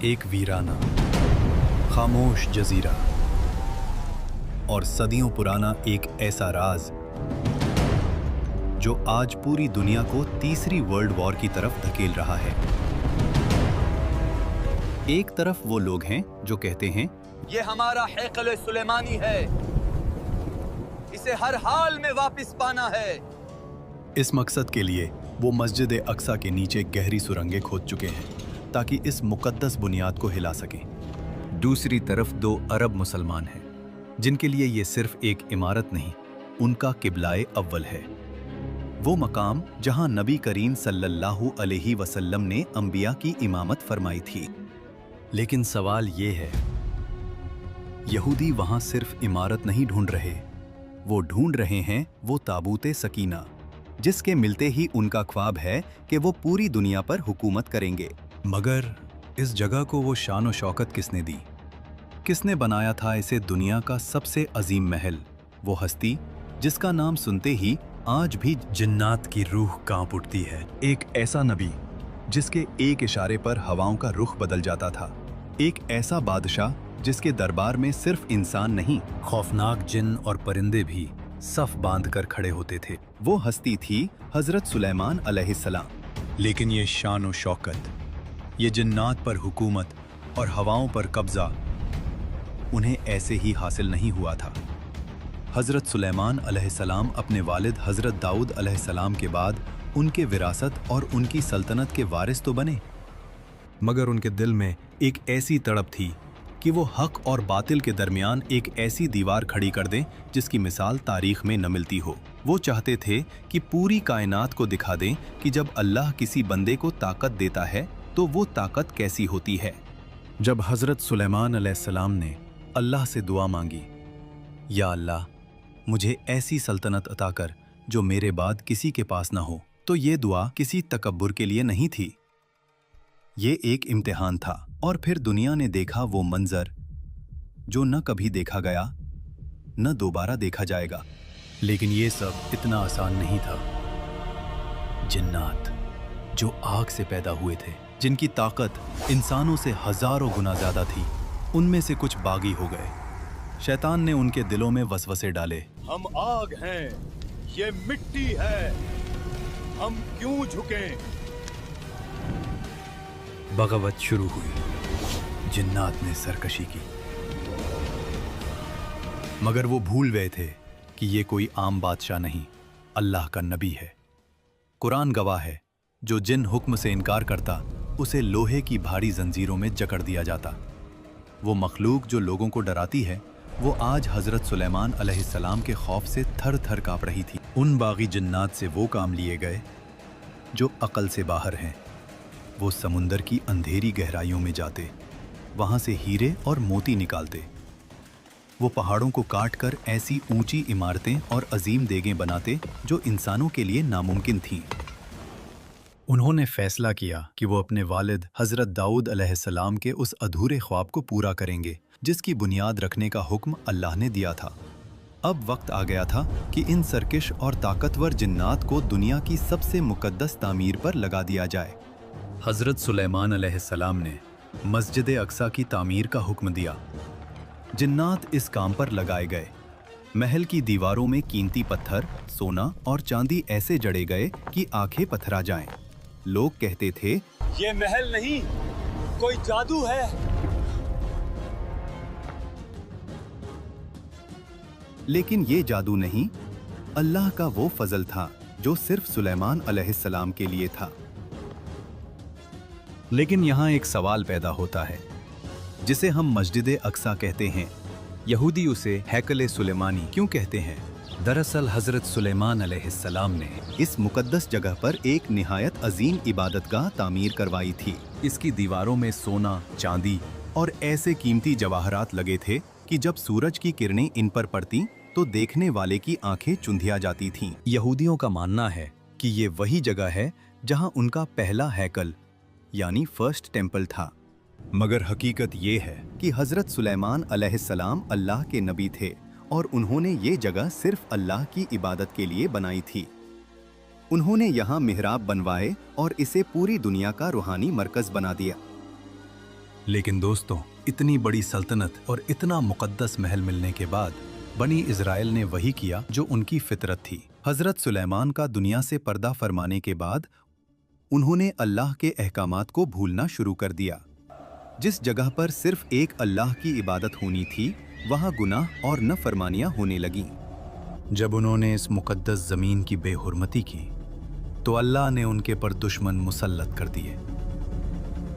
एक वीराना, खामोश जजीरा और सदियों पुराना एक ऐसा राज जो आज पूरी दुनिया को तीसरी वर्ल्ड वॉर की तरफ धकेल रहा है। एक तरफ वो लोग हैं जो कहते हैं ये हमारा हैकल सुलेमानी है, इसे हर हाल में वापस पाना है। इस मकसद के लिए वो मस्जिद अक्सा के नीचे गहरी सुरंगें खोद चुके हैं ताकि इस मुकद्दस बुनियाद को हिला सकें। दूसरी तरफ दो अरब मुसलमान हैं जिनके लिए ये सिर्फ एक इमारत नहीं, उनका किबलाए अव्वल है। वो मकाम जहां नबी करीम सल्लल्लाहु अलैहि वसल्लम ने अंबिया की इमामत फरमाई थी। लेकिन सवाल ये है, यहूदी वहां सिर्फ इमारत नहीं ढूंढ रहे, वो ढूंढ रहे हैं वो ताबूते सकीना, जिसके मिलते ही उनका ख्वाब है कि वो पूरी दुनिया पर हुकूमत करेंगे। मगर इस जगह को वो शान और शौकत किसने दी? किसने बनाया था इसे दुनिया का सबसे अजीम महल? वो हस्ती जिसका नाम सुनते ही आज भी जिन्नात की रूह कांप उठती है। एक ऐसा नबी जिसके एक इशारे पर हवाओं का रुख बदल जाता था। एक ऐसा बादशाह जिसके दरबार में सिर्फ इंसान नहीं, खौफनाक जिन और परिंदे भी सफ बांध कर खड़े होते थे। वो हस्ती थी हजरत सुलेमान अलैहिस्सलाम। लेकिन ये शान और शौकत, ये जिन्नात पर हुकूमत और हवाओं पर कब्जा उन्हें ऐसे ही हासिल नहीं हुआ था। हजरत सुलेमान अलैहिस्सलाम अपने वालिद हजरत दाऊद अलैहिस्सलाम के बाद उनके विरासत और उनकी सल्तनत के वारिस तो बने, मगर उनके दिल में एक ऐसी तड़प थी कि वो हक और बातिल के दरमियान एक ऐसी दीवार खड़ी कर दें जिसकी मिसाल तारीख में न मिलती हो। वो चाहते थे कि पूरी कायनात को दिखा दें कि जब अल्लाह किसी बंदे को ताकत देता है तो वो ताकत कैसी होती है। जब हजरत सुलेमान अलैहिस्सलाम ने अल्लाह से दुआ मांगी, या अल्लाह मुझे ऐसी सल्तनत अता कर जो मेरे बाद किसी के पास ना हो, तो ये दुआ किसी तकब्बुर के लिए नहीं थी, ये एक इम्तिहान था। और फिर दुनिया ने देखा वो मंजर जो न कभी देखा गया न दोबारा देखा जाएगा। लेकिन ये सब इतना आसान नहीं था। जिन्नात जो आग से पैदा हुए थे, जिनकी ताकत इंसानों से हजारों गुना ज्यादा थी, उनमें से कुछ बागी हो गए। शैतान ने उनके दिलों में वसवसे डाले। हम आग हैं, ये मिट्टी है, हम क्यों झुकें? बगावत शुरू हुई। जिन्नात ने सरकशी की, मगर वो भूल गए थे कि ये कोई आम बादशाह नहीं, अल्लाह का नबी है। कुरान गवाह है, जो जिन हुक्म से इनकार करता उसे लोहे की भारी जंजीरों में जकड़ दिया जाता। वो मखलूक जो लोगों को डराती है, वो आज हजरत सुलेमान अलैहिस्सलाम के खौफ से थर थर कांप रही थी। उन बागी जिन्नात से वो काम लिए गए जो अकल से बाहर हैं। वो समुंदर की अंधेरी गहराइयों में जाते, वहां से हीरे और मोती निकालते। वो पहाड़ों को काट कर ऐसी ऊंची इमारतें और अजीम देगें बनाते जो इंसानों के लिए नामुमकिन थीं। उन्होंने फैसला किया कि वो अपने वालिद हजरत दाऊद अलैहिस्सलाम के उस अधूरे ख्वाब को पूरा करेंगे जिसकी बुनियाद रखने का हुक्म अल्लाह ने दिया था। अब वक्त आ गया था कि इन सरकश और ताकतवर जिन्नात को दुनिया की सबसे मुकद्दस तामीर पर लगा दिया जाए। हजरत सुलेमान अलैहिस्सलाम ने मस्जिद अक्सा की तामीर का हुक्म दिया। जिन्नात इस काम पर लगाए गए। महल की दीवारों में कीमती पत्थर, सोना और चांदी ऐसे जड़े गए कि आंखें पथरा जाएं। लोग कहते थे, ये महल नहीं, कोई जादू है। लेकिन ये जादू नहीं, अल्लाह का वो फजल था जो सिर्फ सुलेमान अलैहिस्सलाम के लिए था। लेकिन यहाँ एक सवाल पैदा होता है, जिसे हम मस्जिद अक्सा कहते हैं। यहूदी उसे हैकल सुलेमानी क्यों कहते हैं? दरअसल हजरत सुलेमान अलैहिस्सलाम ने इस मुकद्दस जगह पर एक निहायत अजीम इबादतगाह तामीर करवाई थी। इसकी दीवारों में सोना, चांदी और ऐसे कीमती जवाहरात लगे थे कि जब सूरज की किरणें इन पर पड़ती तो देखने वाले की आंखें चुंधिया जाती थीं। यहूदियों का मानना है कि ये वही जगह है जहां उनका पहला हैकल यानी फर्स्ट टेम्पल था। मगर हकीकत ये है कि हजरत सुलेमान अलैहिस्सलाम अल्लाह के नबी थे और उन्होंने ये जगह सिर्फ अल्लाह की इबादत के लिए बनाई थी। उन्होंने यहाँ मिहराब बनवाए और इसे पूरी दुनिया का रूहानी मरकज बना दिया। लेकिन दोस्तों, इतनी बड़ी सल्तनत और इतना मुकद्दस महल मिलने के बाद बनी इज़राइल ने वही किया जो उनकी फितरत थी। हज़रत सुलेमान का दुनिया से पर्दा फरमाने के बाद उन्होंने अल्लाह के अहकामात को भूलना शुरू कर दिया। जिस जगह पर सिर्फ एक अल्लाह की इबादत होनी थी, वहाँ गुनाह और नफरमानियाँ होने लगीं। जब उन्होंने इस मुकद्दस ज़मीन की बेहुरमती की तो अल्लाह ने उनके पर दुश्मन मुसल्लत कर दिए।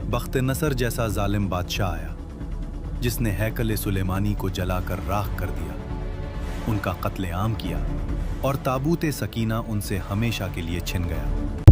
बख्त नसर जैसा जालिम बादशाह आया जिसने हैकल सुलेमानी को जलाकर राख कर दिया, उनका कत्लेआम किया और ताबूत सकीना उनसे हमेशा के लिए छिन गया।